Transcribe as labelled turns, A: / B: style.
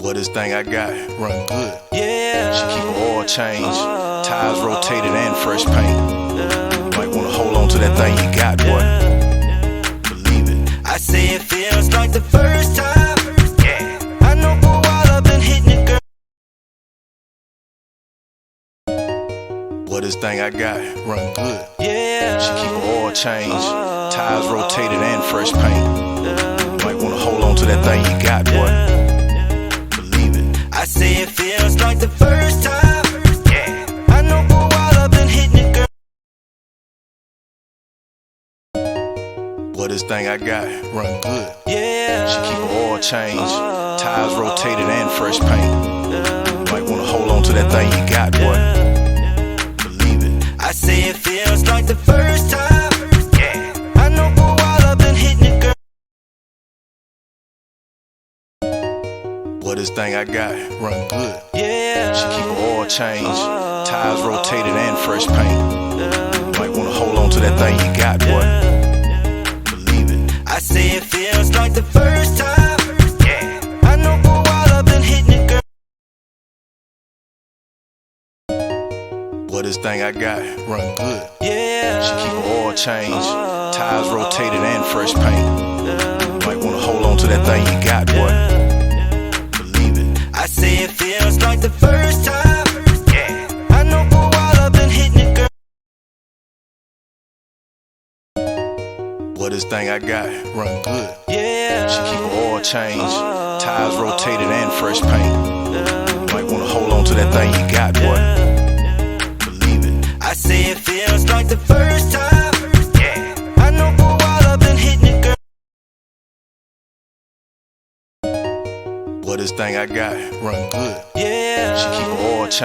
A: What this thing I got run good.
B: Yeah.
A: She keep her oil change, tires rotated and fresh paint. Might wanna hold on to that thing you got, boy. Believe it.
B: I say it feels like the first time. Yeah. I know for a while I've been hitting it, girl.
A: What this thing I got run good.
B: Yeah.
A: She keep her oil change, tires rotated and fresh paint. Might wanna hold on to that thing you got, boy. Believe it.
B: I say it feels like the first time. Yeah. I know for a while I've been hitting it, girl.
A: What this thing I got run good.
B: Yeah.
A: She keep her oil change, tires rotated and fresh paint. Might wanna hold on to that thing you got, boy. Believe it.
B: I say it feels like the first time. Yeah. I know for a while I've been hitting it, girl.
A: What this thing I got run good.
B: Yeah.
A: She keep her oil change, tires rotated and fresh paint. Might wanna hold on to that thing you got, boy. Believe it.
B: I say it feels like the first time. Yeah. I know for a while I've been hitting it, girl.
A: What this thing I got run good.
B: Yeah.
A: She keep her oil change, tires rotated and fresh paint. Might wanna hold on to that thing you got, boy. Believe it.
B: I say it feels like the first time. Yeah. I know for a while I've been hitting it, girl.
A: What this thing I got run good.
B: Yeah.
A: She keep her oil change, tires rotated and fresh paint. Might wanna hold on to that thing you got, boy. Believe it.
B: I say it feels like the first time. Yeah. I know for a while I've been hitting it, girl.
A: What this thing I got run good.
B: Yeah.
A: She keep her oil change.